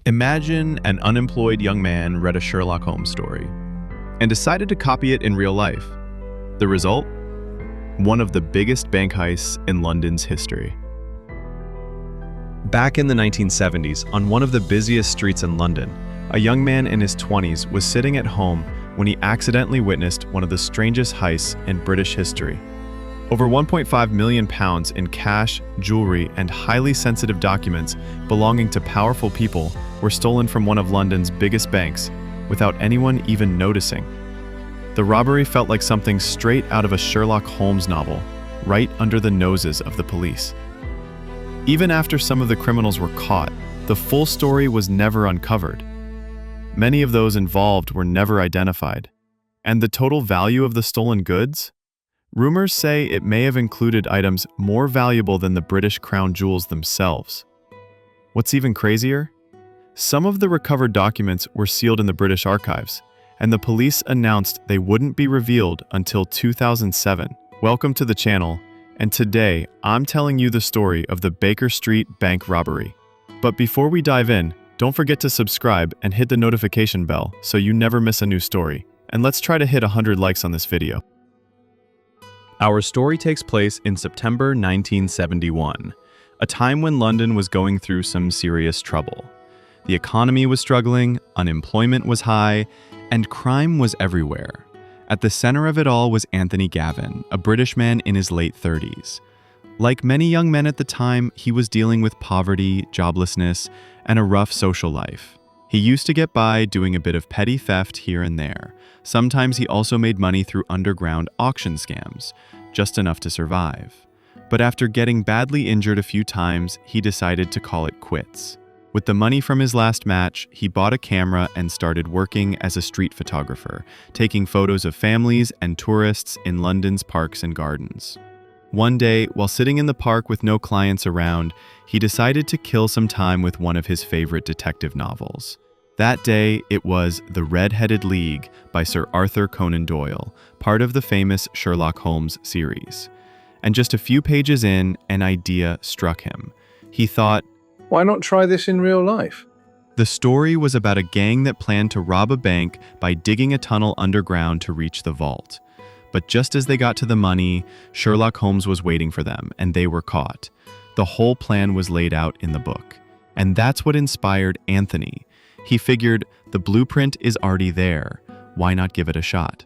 Imagine an unemployed young man read a Sherlock Holmes story and decided to copy it in real life. The result? One of the biggest bank heists in London's history. Back in the 1970s, on one of the busiest streets in London, a young man in his 20s was sitting at home when he accidentally witnessed one of the strangest heists in British history. Over £1.5 million in cash, jewelry, and highly sensitive documents belonging to powerful people were stolen from one of London's biggest banks without anyone even noticing. The robbery felt like something straight out of a Sherlock Holmes novel, right under the noses of the police. Even after some of the criminals were caught, the full story was never uncovered. Many of those involved were never identified. And the total value of the stolen goods? Rumors say it may have included items more valuable than the British crown jewels themselves. What's even crazier? Some of the recovered documents were sealed in the British archives, and the police announced they wouldn't be revealed until 2007. Welcome to the channel, and today I'm telling you the story of the Baker Street bank robbery. But before we dive in, don't forget to subscribe and hit the notification bell so you never miss a new story. And let's try to hit 100 likes on this video. Our story takes place in September 1971, a time when London was going through some serious trouble. The economy was struggling, unemployment was high, and crime was everywhere. At the center of it all was Anthony Gavin, a British man in his late 30s. Like many young men at the time, he was dealing with poverty, joblessness, and a rough social life. He used to get by doing a bit of petty theft here and there. Sometimes he also made money through underground auction scams, just enough to survive. But after getting badly injured a few times, he decided to call it quits. With the money from his last match, he bought a camera and started working as a street photographer, taking photos of families and tourists in London's parks and gardens. One day, while sitting in the park with no clients around, he decided to kill some time with one of his favorite detective novels. That day, it was The Red-Headed League by Sir Arthur Conan Doyle, part of the famous Sherlock Holmes series. And just a few pages in, an idea struck him. He thought, why not try this in real life? The story was about a gang that planned to rob a bank by digging a tunnel underground to reach the vault. But just as they got to the money, Sherlock Holmes was waiting for them, and they were caught. The whole plan was laid out in the book. And that's what inspired Anthony. He figured the blueprint is already there. Why not give it a shot?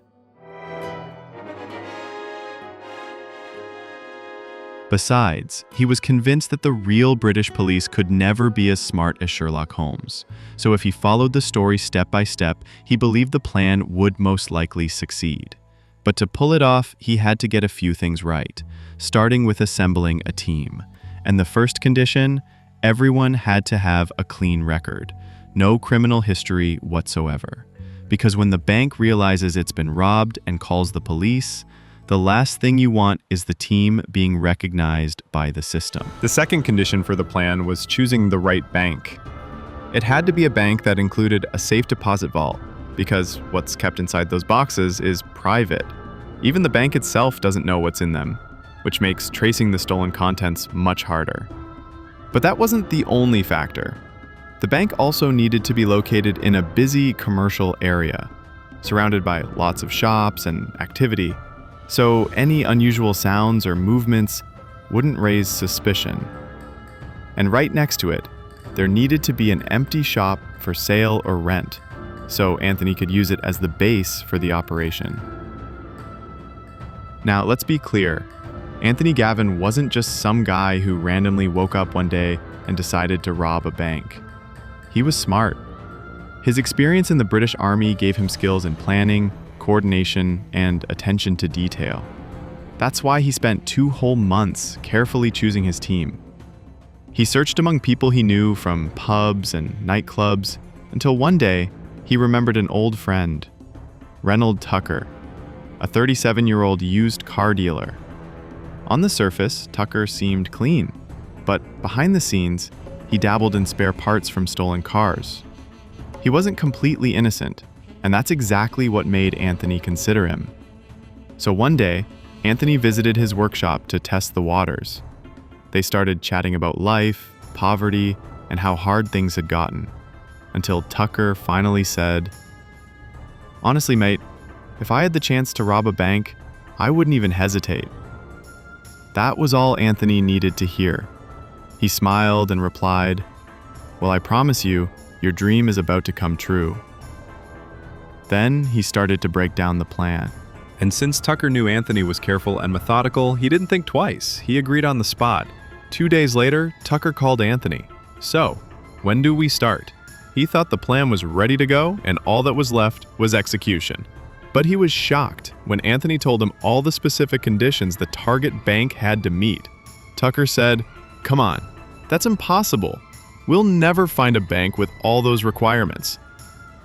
Besides, he was convinced that the real British police could never be as smart as Sherlock Holmes. So if he followed the story step by step, he believed the plan would most likely succeed. But to pull it off, he had to get a few things right, starting with assembling a team. And the first condition, everyone had to have a clean record. No criminal history whatsoever. Because when the bank realizes it's been robbed and calls the police, the last thing you want is the team being recognized by the system. The second condition for the plan was choosing the right bank. It had to be a bank that included a safe deposit vault, because what's kept inside those boxes is private. Even the bank itself doesn't know what's in them, which makes tracing the stolen contents much harder. But that wasn't the only factor. The bank also needed to be located in a busy commercial area, surrounded by lots of shops and activity, so any unusual sounds or movements wouldn't raise suspicion. And right next to it, there needed to be an empty shop for sale or rent, so Anthony could use it as the base for the operation. Now, let's be clear. Anthony Gavin wasn't just some guy who randomly woke up one day and decided to rob a bank. He was smart. His experience in the British Army gave him skills in planning, coordination, and attention to detail. That's why he spent 2 whole months carefully choosing his team. He searched among people he knew from pubs and nightclubs until one day he remembered an old friend, Reynold Tucker, a 37-year-old used car dealer. On the surface, Tucker seemed clean, but behind the scenes, he dabbled in spare parts from stolen cars. He wasn't completely innocent, and that's exactly what made Anthony consider him. So one day, Anthony visited his workshop to test the waters. They started chatting about life, poverty, and how hard things had gotten. until Tucker finally said, "Honestly, mate, if I had the chance to rob a bank, I wouldn't even hesitate." That was all Anthony needed to hear. He smiled and replied, "Well, I promise you, your dream is about to come true." Then he started to break down the plan. And since Tucker knew Anthony was careful and methodical, he didn't think twice. He agreed on the spot. 2 days later, Tucker called Anthony. "So, when do we start?" He thought the plan was ready to go, and all that was left was execution. But he was shocked when Anthony told him all the specific conditions the target bank had to meet. Tucker said, "Come on, that's impossible. We'll never find a bank with all those requirements."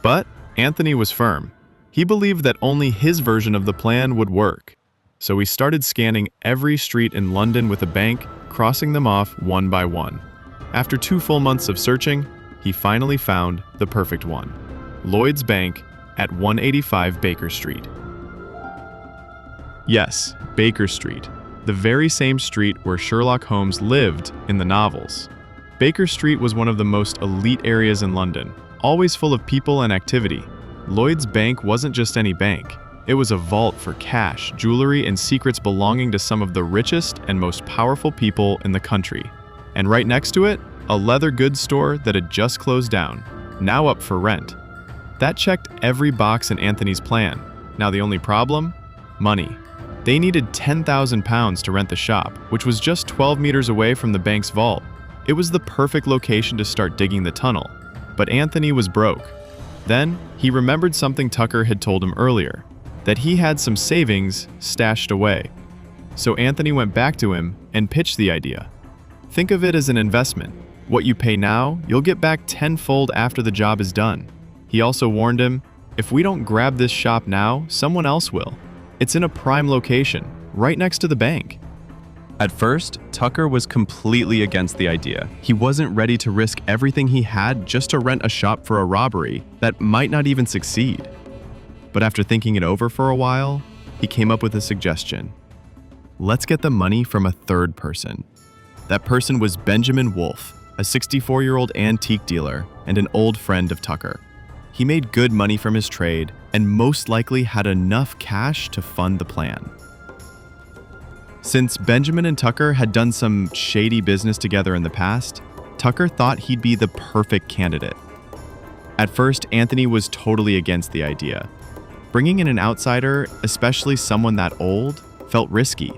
But Anthony was firm. He believed that only his version of the plan would work. So he started scanning every street in London with a bank, crossing them off one by one. After 2 full months of searching, he finally found the perfect one: Lloyd's Bank at 185 Baker Street. Yes, Baker Street, the very same street where Sherlock Holmes lived in the novels. Baker Street was one of the most elite areas in London, always full of people and activity. Lloyd's Bank wasn't just any bank. It was a vault for cash, jewelry, and secrets belonging to some of the richest and most powerful people in the country. And right next to it, a leather goods store that had just closed down, now up for rent. That checked every box in Anthony's plan. Now the only problem? Money. They needed £10,000 to rent the shop, which was just 12 meters away from the bank's vault. It was the perfect location to start digging the tunnel. But Anthony was broke. Then, he remembered something Tucker had told him earlier, that he had some savings stashed away. So Anthony went back to him and pitched the idea. Think of it as an investment. What you pay now, you'll get back tenfold after the job is done. He also warned him, if we don't grab this shop now, someone else will. It's in a prime location, right next to the bank. At first, Tucker was completely against the idea. He wasn't ready to risk everything he had just to rent a shop for a robbery that might not even succeed. But after thinking it over for a while, he came up with a suggestion. Let's get the money from a third person. That person was Benjamin Wolfe, a 64-year-old antique dealer and an old friend of Tucker. He made good money from his trade and most likely had enough cash to fund the plan. Since Benjamin and Tucker had done some shady business together in the past, Tucker thought he'd be the perfect candidate. At first, Anthony was totally against the idea. Bringing in an outsider, especially someone that old, felt risky.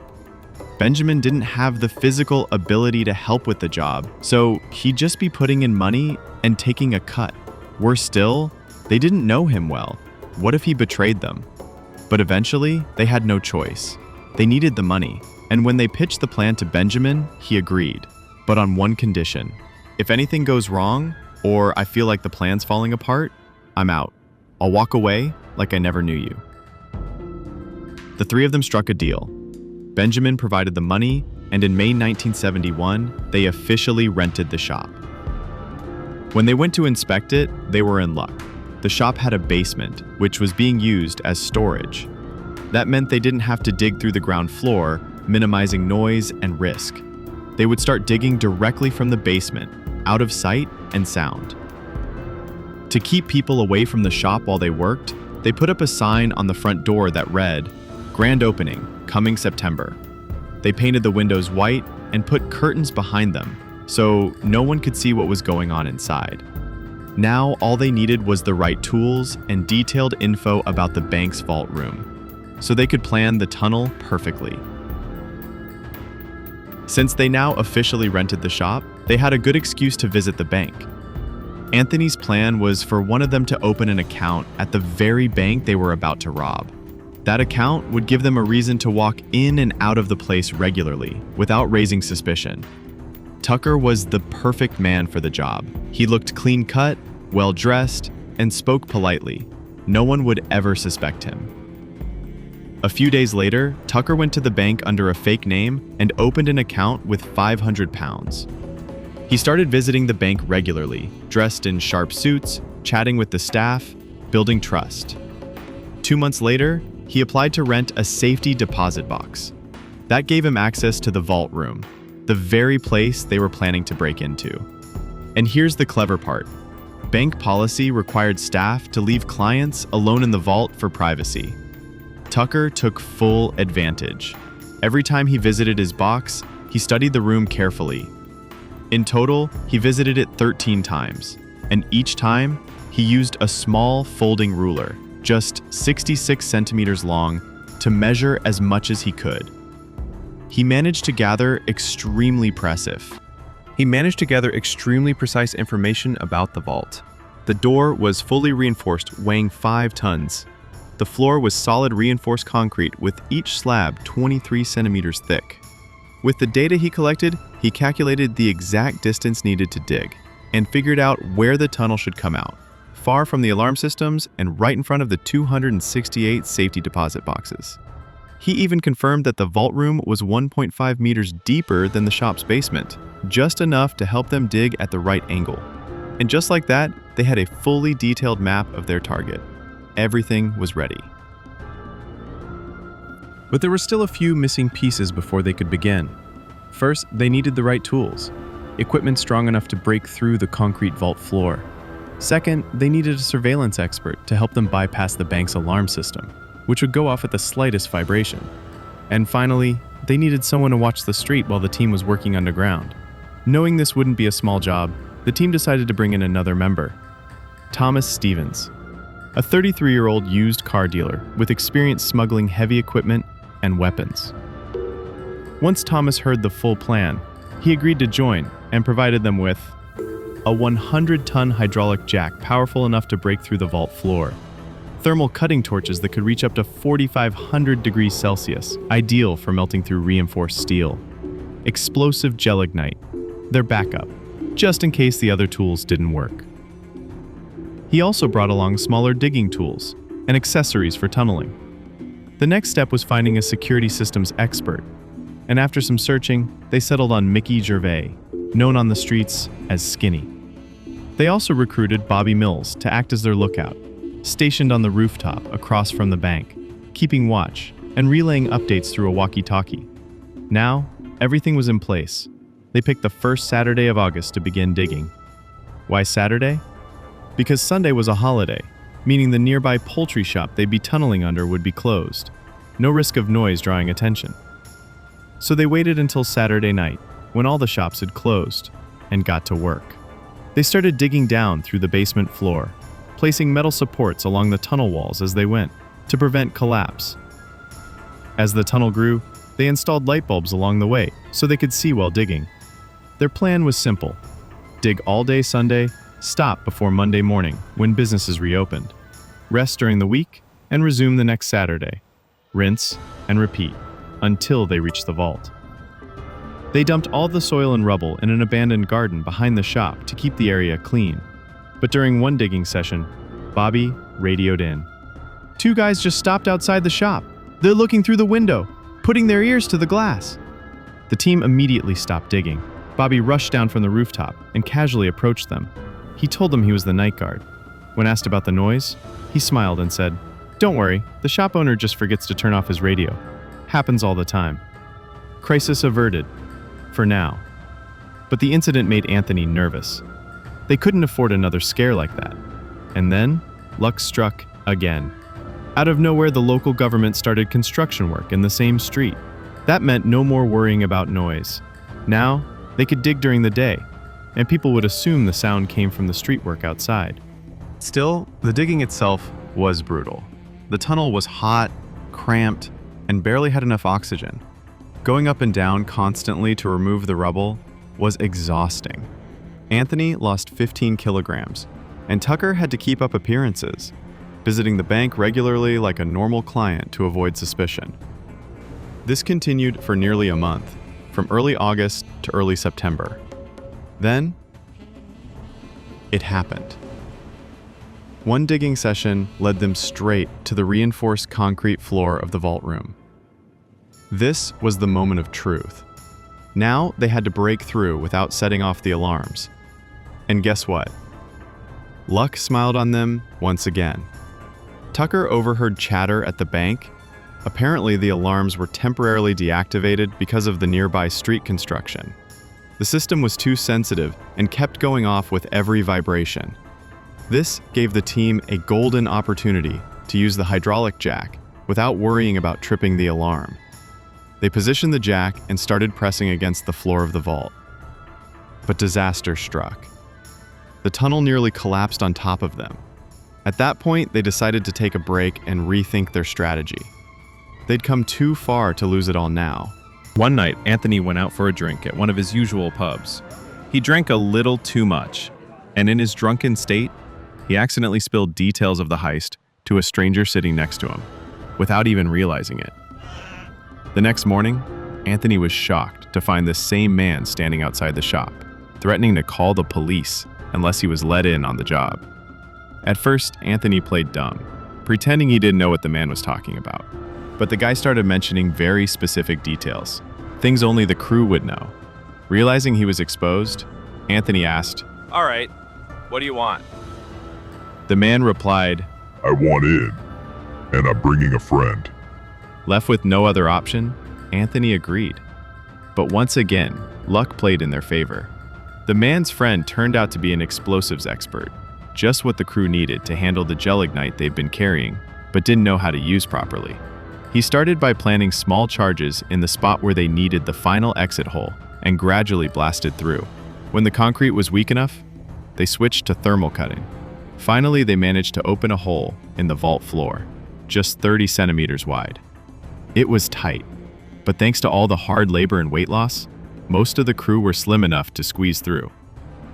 Benjamin didn't have the physical ability to help with the job, so he'd just be putting in money and taking a cut. Worse still, they didn't know him well. What if he betrayed them? But eventually, they had no choice. They needed the money, and when they pitched the plan to Benjamin, he agreed. But on one condition. If anything goes wrong, or I feel like the plan's falling apart, I'm out. I'll walk away like I never knew you. The three of them struck a deal. Benjamin provided the money, and in May 1971, they officially rented the shop. When they went to inspect it, they were in luck. The shop had a basement, which was being used as storage. That meant they didn't have to dig through the ground floor, minimizing noise and risk. They would start digging directly from the basement, out of sight and sound. To keep people away from the shop while they worked, they put up a sign on the front door that read, "Grand Opening, coming September." They painted the windows white and put curtains behind them, so no one could see what was going on inside. Now all they needed was the right tools and detailed info about the bank's vault room, so they could plan the tunnel perfectly. Since they now officially rented the shop, they had a good excuse to visit the bank. Anthony's plan was for one of them to open an account at the very bank they were about to rob. That account would give them a reason to walk in and out of the place regularly, without raising suspicion. Tucker was the perfect man for the job. He looked clean-cut, well-dressed, and spoke politely. No one would ever suspect him. A few days later, Tucker went to the bank under a fake name and opened an account with £500. He started visiting the bank regularly, dressed in sharp suits, chatting with the staff, building trust. 2 months later, he applied to rent a safety deposit box. That gave him access to the vault room, the very place they were planning to break into. And here's the clever part. Bank policy required staff to leave clients alone in the vault for privacy. Tucker took full advantage. Every time he visited his box, he studied the room carefully. In total, he visited it 13 times, and each time, he used a small folding ruler, just 66 centimeters long, to measure as much as he could. He managed to gather extremely precise information about the vault. The door was fully reinforced, weighing 5 tons. The floor was solid reinforced concrete with each slab 23 centimeters thick. With the data he collected, he calculated the exact distance needed to dig and figured out where the tunnel should come out, far from the alarm systems and right in front of the 268 safety deposit boxes. He even confirmed that the vault room was 1.5 meters deeper than the shop's basement, just enough to help them dig at the right angle. And just like that, they had a fully detailed map of their target. Everything was ready. But there were still a few missing pieces before they could begin. First, they needed the right tools, equipment strong enough to break through the concrete vault floor. Second, they needed a surveillance expert to help them bypass the bank's alarm system, which would go off at the slightest vibration. And finally, they needed someone to watch the street while the team was working underground. Knowing this wouldn't be a small job, the team decided to bring in another member, Thomas Stevens, a 33-year-old used car dealer with experience smuggling heavy equipment and weapons. Once Thomas heard the full plan, he agreed to join and provided them with a 100-ton hydraulic jack powerful enough to break through the vault floor, thermal cutting torches that could reach up to 4,500 degrees Celsius, ideal for melting through reinforced steel, explosive gelignite, their backup, just in case the other tools didn't work. He also brought along smaller digging tools and accessories for tunneling. The next step was finding a security systems expert, and after some searching, they settled on Mickey Gervais, known on the streets as Skinny. They also recruited Bobby Mills to act as their lookout, stationed on the rooftop across from the bank, keeping watch and relaying updates through a walkie-talkie. Now, everything was in place. They picked the first Saturday of August to begin digging. Why Saturday? Because Sunday was a holiday, meaning the nearby poultry shop they'd be tunneling under would be closed. No risk of noise drawing attention. So they waited until Saturday night, when all the shops had closed, and got to work. They started digging down through the basement floor, placing metal supports along the tunnel walls as they went, to prevent collapse. As the tunnel grew, they installed light bulbs along the way so they could see while digging. Their plan was simple: dig all day Sunday, stop before Monday morning when businesses reopened, rest during the week, and resume the next Saturday. Rinse and repeat until they reached the vault. They dumped all the soil and rubble in an abandoned garden behind the shop to keep the area clean. But during one digging session, Bobby radioed in. "Two guys just stopped outside the shop. They're looking through the window, putting their ears to the glass." The team immediately stopped digging. Bobby rushed down from the rooftop and casually approached them. He told them he was the night guard. When asked about the noise, he smiled and said, "Don't worry, the shop owner just forgets to turn off his radio. Happens all the time." Crisis averted, for now. But the incident made Anthony nervous. They couldn't afford another scare like that. And then, luck struck again. Out of nowhere, the local government started construction work in the same street. That meant no more worrying about noise. Now, they could dig during the day, and people would assume the sound came from the street work outside. Still, the digging itself was brutal. The tunnel was hot, cramped, and barely had enough oxygen. Going up and down constantly to remove the rubble was exhausting. Anthony lost 15 kilograms, and Tucker had to keep up appearances, visiting the bank regularly like a normal client to avoid suspicion. This continued for nearly a month, from early August to early September. Then, it happened. One digging session led them straight to the reinforced concrete floor of the vault room. This was the moment of truth. Now they had to break through without setting off the alarms. And guess what? Luck smiled on them once again. Tucker overheard chatter at the bank. Apparently, the alarms were temporarily deactivated because of the nearby street construction. The system was too sensitive and kept going off with every vibration. This gave the team a golden opportunity to use the hydraulic jack without worrying about tripping the alarm. They positioned the jack and started pressing against the floor of the vault. But disaster struck. The tunnel nearly collapsed on top of them. At that point, they decided to take a break and rethink their strategy. They'd come too far to lose it all now. One night, Anthony went out for a drink at one of his usual pubs. He drank a little too much, and in his drunken state, he accidentally spilled details of the heist to a stranger sitting next to him, without even realizing it. The next morning, Anthony was shocked to find the same man standing outside the shop, threatening to call the police unless he was let in on the job. At first, Anthony played dumb, pretending he didn't know what the man was talking about. But the guy started mentioning very specific details, things only the crew would know. Realizing he was exposed, Anthony asked, "All right, what do you want?" The man replied, "I want in, and I'm bringing a friend." Left with no other option, Anthony agreed. But once again, luck played in their favor. The man's friend turned out to be an explosives expert, just what the crew needed to handle the gelignite they've been carrying, but didn't know how to use properly. He started by planting small charges in the spot where they needed the final exit hole and gradually blasted through. When the concrete was weak enough, they switched to thermal cutting. Finally, they managed to open a hole in the vault floor, just 30 centimeters wide. It was tight, but thanks to all the hard labor and weight loss, most of the crew were slim enough to squeeze through.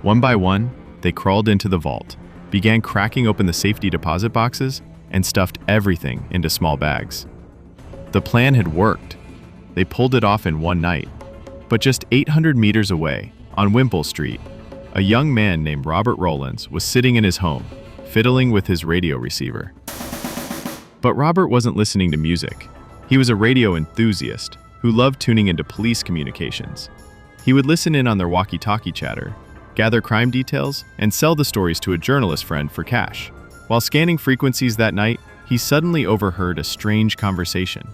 One by one, they crawled into the vault, began cracking open the safety deposit boxes, and stuffed everything into small bags. The plan had worked. They pulled it off in one night. But just 800 meters away, on Wimple Street, a young man named Robert Rowlands was sitting in his home, fiddling with his radio receiver. But Robert wasn't listening to music. He was a radio enthusiast who loved tuning into police communications. He would listen in on their walkie-talkie chatter, gather crime details, and sell the stories to a journalist friend for cash. While scanning frequencies that night, he suddenly overheard a strange conversation.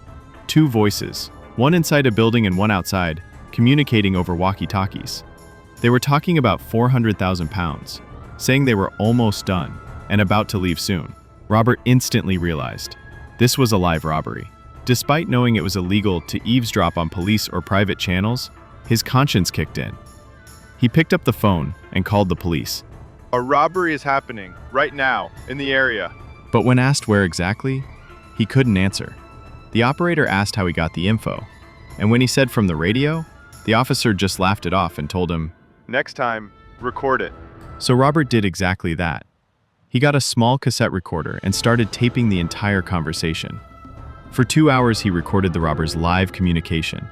Two voices, one inside a building and one outside, communicating over walkie-talkies. They were talking about 400,000 pounds, saying they were almost done and about to leave soon. Robert instantly realized this was a live robbery. Despite knowing it was illegal to eavesdrop on police or private channels, his conscience kicked in. He picked up the phone and called the police. "A robbery is happening right now in the area." But when asked where exactly, he couldn't answer. The operator asked how he got the info, and when he said from the radio, the officer just laughed it off and told him, "Next time, record it." So Robert did exactly that. He got a small cassette recorder and started taping the entire conversation. For 2 hours, he recorded the robbers' live communication.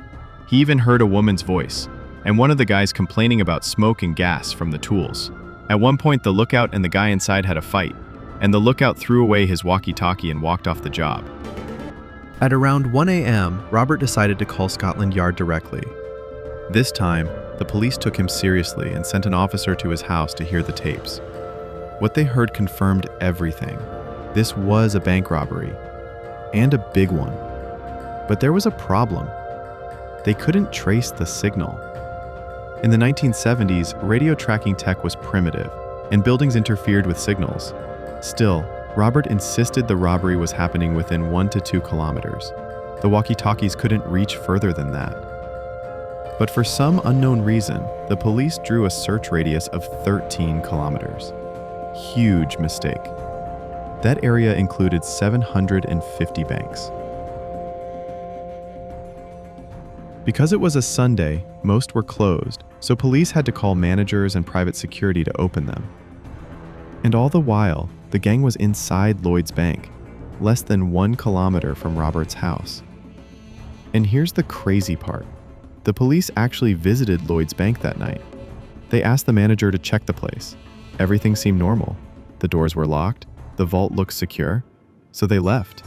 He even heard a woman's voice, and one of the guys complaining about smoke and gas from the tools. At one point, the lookout and the guy inside had a fight, and the lookout threw away his walkie-talkie and walked off the job. At around 1 a.m., Robert decided to call Scotland Yard directly. This time, the police took him seriously and sent an officer to his house to hear the tapes. What they heard confirmed everything. This was a bank robbery, and a big one. But there was a problem. They couldn't trace the signal. In the 1970s, radio tracking tech was primitive, and buildings interfered with signals. Still, Robert insisted the robbery was happening within 1 to 2 kilometers. The walkie-talkies couldn't reach further than that. But for some unknown reason, the police drew a search radius of 13 kilometers. Huge mistake. That area included 750 banks. Because it was a Sunday, most were closed, so police had to call managers and private security to open them. And all the while, the gang was inside Lloyd's bank, less than 1 kilometer from Robert's house. And here's the crazy part. The police actually visited Lloyd's bank that night. They asked the manager to check the place. Everything seemed normal. The doors were locked, the vault looked secure, so they left.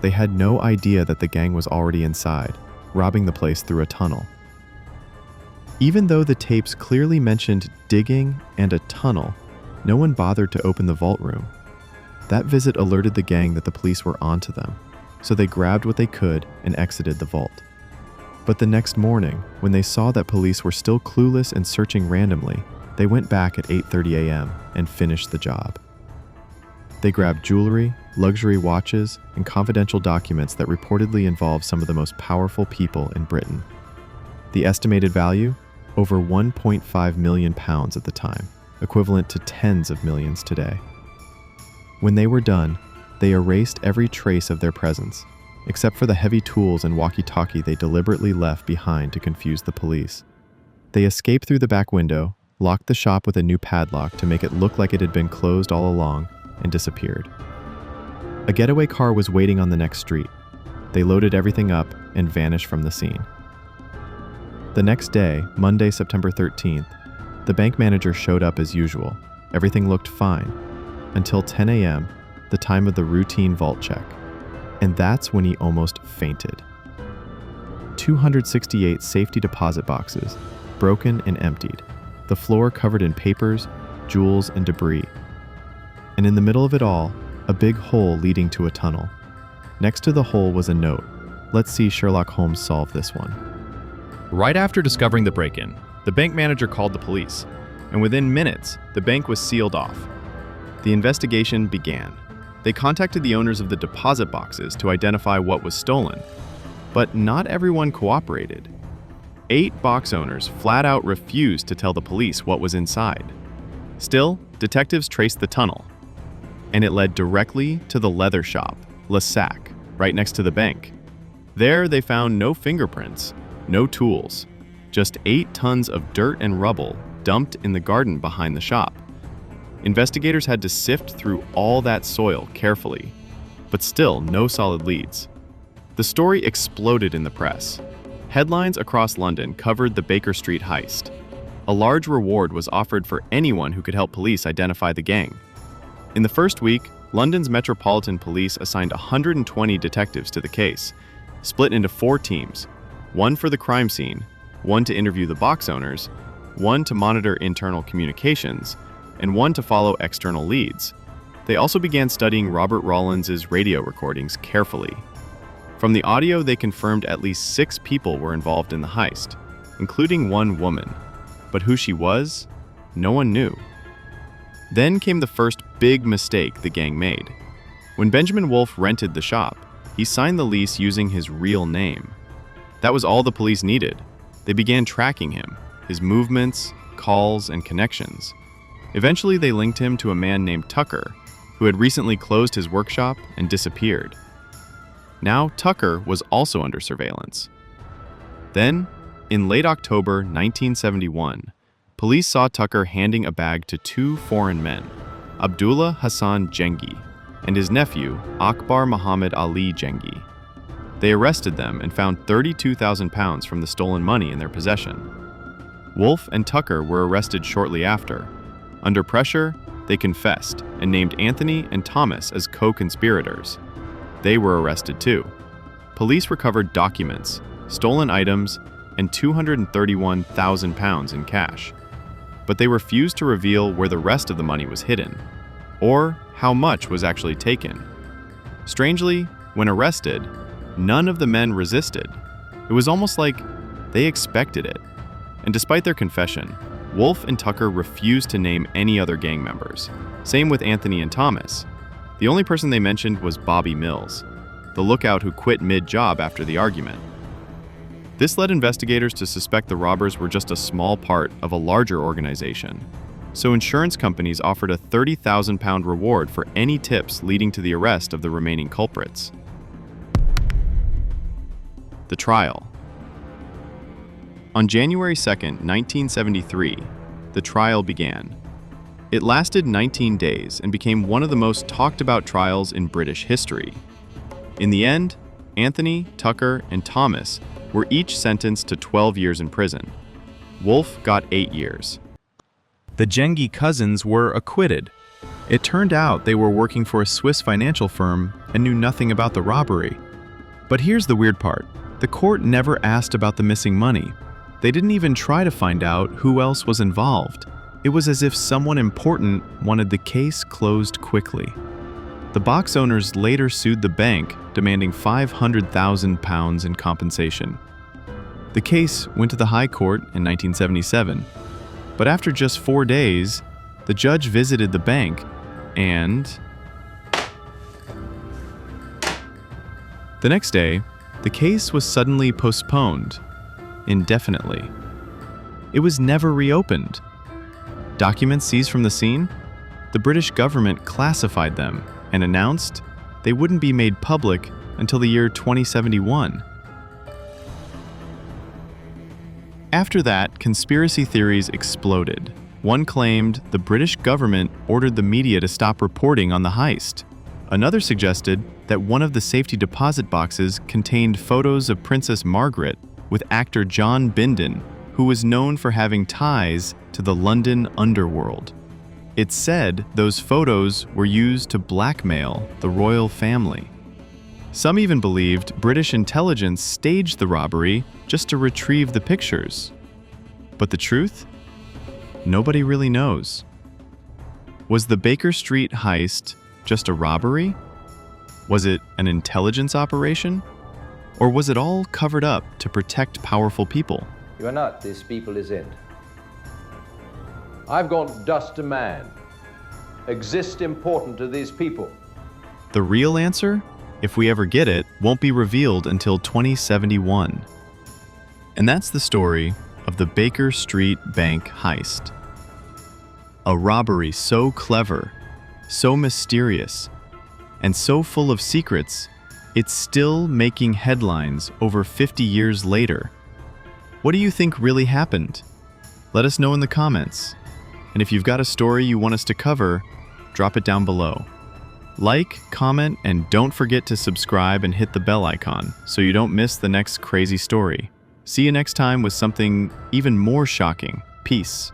They had no idea that the gang was already inside, robbing the place through a tunnel. Even though the tapes clearly mentioned digging and a tunnel, no one bothered to open the vault room. That visit alerted the gang that the police were onto them, so they grabbed what they could and exited the vault. But the next morning, when they saw that police were still clueless and searching randomly, they went back at 8:30 a.m. and finished the job. They grabbed jewelry, luxury watches, and confidential documents that reportedly involved some of the most powerful people in Britain. The estimated value? Over £1.5 million at the time, equivalent to tens of millions today. When they were done, they erased every trace of their presence, except for the heavy tools and walkie-talkie they deliberately left behind to confuse the police. They escaped through the back window, locked the shop with a new padlock to make it look like it had been closed all along, and disappeared. A getaway car was waiting on the next street. They loaded everything up and vanished from the scene. The next day, Monday, September 13th, the bank manager showed up as usual. Everything looked fine, until 10 a.m., the time of the routine vault check. And that's when he almost fainted. 268 safety deposit boxes, broken and emptied, the floor covered in papers, jewels, and debris. And in the middle of it all, a big hole leading to a tunnel. Next to the hole was a note. Let's see Sherlock Holmes solve this one. Right after discovering the break-in, the bank manager called the police, and within minutes, the bank was sealed off. The investigation began. They contacted the owners of the deposit boxes to identify what was stolen, but not everyone cooperated. 8 box owners flat out refused to tell the police what was inside. Still, detectives traced the tunnel, and it led directly to the leather shop, Le Sac, right next to the bank. There, they found no fingerprints, no tools, just 8 tons of dirt and rubble dumped in the garden behind the shop. Investigators had to sift through all that soil carefully, but still no solid leads. The story exploded in the press. Headlines across London covered the Baker Street heist. A large reward was offered for anyone who could help police identify the gang. In the first week, London's Metropolitan Police assigned 120 detectives to the case, split into 4 teams, 1 for the crime scene, 1 to interview the box owners, 1 to monitor internal communications, and 1 to follow external leads. They also began studying Robert Rawlins's radio recordings carefully. From the audio, they confirmed at least 6 people were involved in the heist, including 1 woman. But who she was, no one knew. Then came the first big mistake the gang made. When Benjamin Wolfe rented the shop, he signed the lease using his real name. That was all the police needed. They began tracking him, his movements, calls, and connections. Eventually, they linked him to a man named Tucker, who had recently closed his workshop and disappeared. Now, Tucker was also under surveillance. Then, in late October 1971, police saw Tucker handing a bag to 2 foreign men, Abdullah Hassan Jengi and his nephew, Akbar Muhammad Ali Jengi. They arrested them and found £32,000 from the stolen money in their possession. Wolfe and Tucker were arrested shortly after. Under pressure, they confessed and named Anthony and Thomas as co-conspirators. They were arrested too. Police recovered documents, stolen items, and £231,000 in cash. But they refused to reveal where the rest of the money was hidden, or how much was actually taken. Strangely, when arrested, none of the men resisted. It was almost like they expected it. And despite their confession, Wolfe and Tucker refused to name any other gang members. Same with Anthony and Thomas. The only person they mentioned was Bobby Mills, the lookout who quit mid-job after the argument. This led investigators to suspect the robbers were just a small part of a larger organization. So insurance companies offered a £30,000 reward for any tips leading to the arrest of the remaining culprits. The trial. On January 2, 1973, the trial began. It lasted 19 days and became one of the most talked about trials in British history. In the end, Anthony, Tucker, and Thomas were each sentenced to 12 years in prison. Wolfe got 8 years. The Jengi cousins were acquitted. It turned out they were working for a Swiss financial firm and knew nothing about the robbery. But here's the weird part. The court never asked about the missing money. They didn't even try to find out who else was involved. It was as if someone important wanted the case closed quickly. The box owners later sued the bank, demanding £500,000 in compensation. The case went to the High Court in 1977, but after just 4 days, the judge visited the bank and The next day, the case was suddenly postponed indefinitely. It was never reopened. Documents seized from the scene? The British government classified them and announced they wouldn't be made public until the year 2071. After that, conspiracy theories exploded. One claimed the British government ordered the media to stop reporting on the heist. Another suggested that one of the safety deposit boxes contained photos of Princess Margaret with actor John Bindon, who was known for having ties to the London underworld. It said those photos were used to blackmail the royal family. Some even believed British intelligence staged the robbery just to retrieve the pictures. But the truth? Nobody really knows. Was the Baker Street heist just a robbery? Was it an intelligence operation? Or was it all covered up to protect powerful people? You are not this people is it. I've got dust to man. Exist important to these people. The real answer, if we ever get it, won't be revealed until 2071. And that's the story of the Baker Street Bank heist. A robbery so clever, so mysterious, and so full of secrets, it's still making headlines over 50 years later. What do you think really happened? Let us know in the comments. And if you've got a story you want us to cover, drop it down below. Like, comment, and don't forget to subscribe and hit the bell icon so you don't miss the next crazy story. See you next time with something even more shocking. Peace.